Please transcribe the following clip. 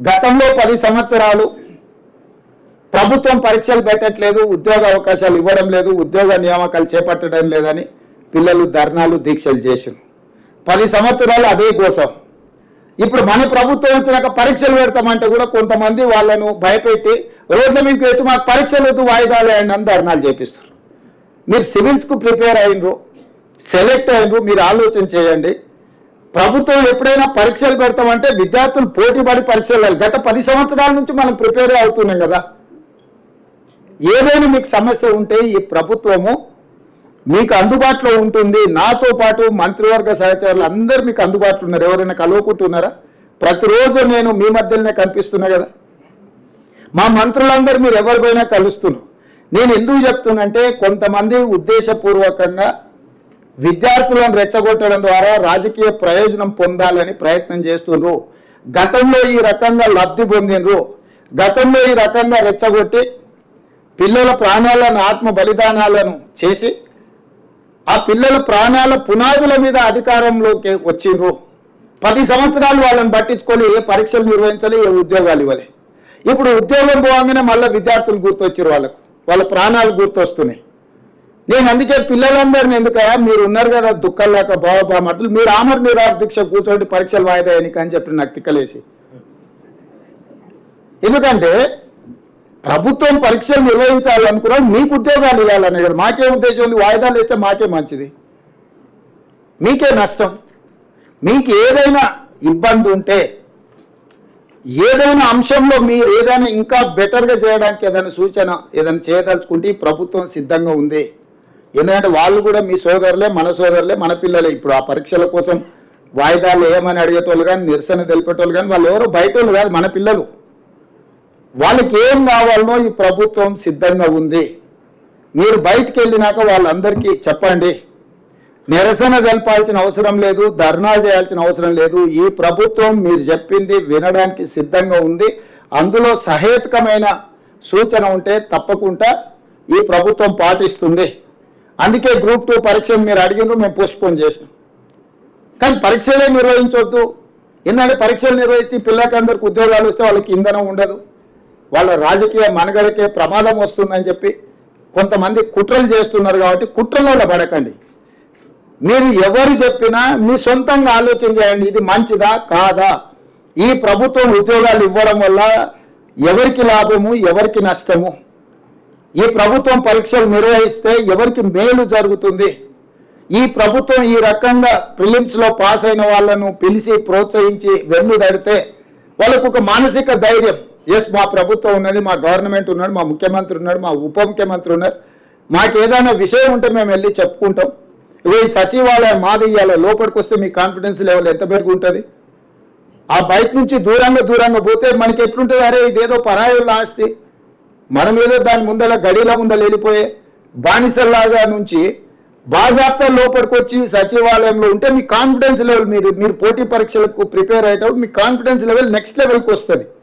గతంలో 10 సంవత్సరాలు ప్రభుత్వం పరీక్షలు పెట్టట్లేదు, ఉద్యోగ అవకాశాలు ఇవ్వడం లేదు, ఉద్యోగ నియామకాలు చేపట్టడం లేదని పిల్లలు ధర్నాలు దీక్షలు చేశారు. 10 సంవత్సరాలు అదే కోసం. ఇప్పుడు మన ప్రభుత్వం వచ్చినాక పరీక్షలు పెడతామంటే కూడా కొంతమంది వాళ్ళను భయపెట్టి రోడ్ల మీదకి వచ్చి మాకు పరీక్షలు వద్దు, వాయిదాలు వేయండి అని ధర్నాలు చేపిస్తారు. మీరు సివిల్స్కు ప్రిపేర్ అయినరు, సెలెక్ట్ అయినరు, మీరు ఆలోచన చేయండి. ప్రభుత్వం ఎప్పుడైనా పరీక్షలు పెడతామంటే విద్యార్థులు పోటీపడి పరీక్షలు గత 10 సంవత్సరాల నుంచి మనం ప్రిపేర్ అవుతున్నాం కదా. ఏదైనా మీకు సమస్య ఉంటే ఈ ప్రభుత్వము మీకు అందుబాటులో ఉంటుంది. నాతో పాటు మంత్రివర్గ సహచరులు అందరూ మీకు అందుబాటులో ఉన్నారు. ఎవరైనా కలువకుంటున్నారా? ప్రతిరోజు నేను మీ మధ్యలోనే కనిపిస్తున్నా కదా. మా మంత్రులందరూ మీరు ఎవరిపైనా కలుస్తున్నారు. నేను ఎందుకు చెప్తున్నంటే కొంతమంది ఉద్దేశపూర్వకంగా విద్యార్థులను రెచ్చగొట్టడం ద్వారా రాజకీయ ప్రయోజనం పొందాలని ప్రయత్నం చేస్తున్నారు. గతంలో ఈ రకంగా లబ్ధి పొందినరు, గతంలో ఈ రకంగా రెచ్చగొట్టి పిల్లల ప్రాణాలను ఆత్మ బలిదానాలను చేసి ఆ పిల్లల ప్రాణాల పునాదుల మీద అధికారంలోకి వచ్చిండ్రు. 10 సంవత్సరాలు వాళ్ళని పట్టించుకొని ఏ పరీక్షలు నిర్వహించాలి, ఏ ఉద్యోగాలు ఇవ్వాలి. ఇప్పుడు ఉద్యోగం పోగానే మళ్ళీ విద్యార్థులు గుర్తొచ్చారు, వాళ్ళ ప్రాణాలు గుర్తొస్తున్నాయి. నేను అందుకే పిల్లలందరినీ ఎందుకయ్యా మీరు ఉన్నారు కదా దుఃఖంలాక బావబామర్దులు, మీరు ఆమర నిరాహార దీక్ష కూర్చోండి పరీక్షలు వాయిదా ఎన్నిక అని చెప్పి నాకు తిక్కలేసి. ఎందుకంటే ప్రభుత్వం పరీక్షలు నిర్వహించాలనుకున్నాం, మీకు ఉద్యోగాలు ఇవ్వాలని కదా. మాకే ఉద్దేశం ఉంది, వాయిదాలు వేస్తే మాకే మంచిది, మీకే నష్టం. మీకు ఏదైనా ఇబ్బంది ఉంటే, ఏదైనా అంశంలో మీరు ఏదైనా ఇంకా బెటర్గా చేయడానికి ఏదైనా సూచన ఏదైనా చేయదలుచుకుంటే ఈ ప్రభుత్వం సిద్ధంగా ఉంది. ఎందుకంటే వాళ్ళు కూడా మీ సోదరులే, మన సోదరులే, మన పిల్లలే. ఇప్పుడు ఆ పరీక్షల కోసం వాయిదాలు ఏమని అడిగేటోళ్ళు కానీ, నిరసన తెలిపేటోళ్ళు కానీ వాళ్ళు ఎవరో బయట వాళ్ళు కాదు, మన పిల్లలు. వాళ్ళకి ఏం కావాలనో ఈ ప్రభుత్వం సిద్ధంగా ఉంది. మీరు బయటికి వెళ్ళినాక వాళ్ళందరికీ చెప్పండి. నిరసన తెలపాల్సిన అవసరం లేదు, ధర్నా చేయాల్సిన అవసరం లేదు. ఈ ప్రభుత్వం మీరు చెప్పింది వినడానికి సిద్ధంగా ఉంది. అందులో సహేతుకమైన సూచన ఉంటే తప్పకుండా ఈ ప్రభుత్వం పాటిస్తుంది. అందుకే గ్రూప్ 2 పరీక్షలు మీరు అడిగినారు, మేము పోస్ట్పోన్ చేసినాం. కానీ పరీక్షలే నిర్వహించవద్దు. ఎందుకంటే పరీక్షలు నిర్వహిస్తే పిల్లలందరికీ ఉద్యోగాలు వస్తే వాళ్ళకి ఇంధనం ఉండదు, వాళ్ళ రాజకీయ మనుగడకే ప్రమాదం వస్తుందని చెప్పి కొంతమంది కుట్రలు చేస్తున్నారు. కాబట్టి కుట్రలలో పడకండి. మీరు ఎవరు చెప్పినా మీ సొంతంగా ఆలోచన చేయండి, ఇది మంచిదా కాదా. ఈ ప్రభుత్వం ఉద్యోగాలు ఇవ్వడం వల్ల ఎవరికి లాభము, ఎవరికి నష్టము, ఈ ప్రభుత్వం పరీక్షలు నిర్వహిస్తే ఎవరికి మేలు జరుగుతుంది. ఈ ప్రభుత్వం ఈ రకంగా ప్రిలిమ్స్లో పాస్ అయిన వాళ్ళను పిలిచి ప్రోత్సహించి వెన్ను తడితే వాళ్ళకు ఒక మానసిక ధైర్యం, ఎస్ మా ప్రభుత్వం ఉన్నది, మా గవర్నమెంట్ ఉన్నాడు, మా ముఖ్యమంత్రి ఉన్నాడు, మా ఉప ముఖ్యమంత్రి ఉన్నారు, మాకు ఏదైనా విషయం ఉంటే మేము వెళ్ళి చెప్పుకుంటాం. ఈ సచివాలయం మాది ఇవ్వాలి, లోపలికి వస్తే మీ కాన్ఫిడెన్స్ లెవెల్ ఎంత పెరిగి ఉంటుంది. ఆ బయట నుంచి దూరంగా పోతే మనకి ఎట్లుంటుంది, అరే ఇదేదో పరాయుల ఆస్తి, మనం ఏదో దాని ముందర గడిల ముందర వెళ్ళిపోయే బానిసల్లాగా నుంచి బాజాప్తా లోపలికి వచ్చి సచివాలయంలో ఉంటే మీ కాన్ఫిడెన్స్ లెవెల్, మీరు పోటీ పరీక్షలకు ప్రిపేర్ అయ్యేటప్పుడు మీ కాన్ఫిడెన్స్ లెవెల్ నెక్స్ట్ లెవెల్కి వస్తుంది.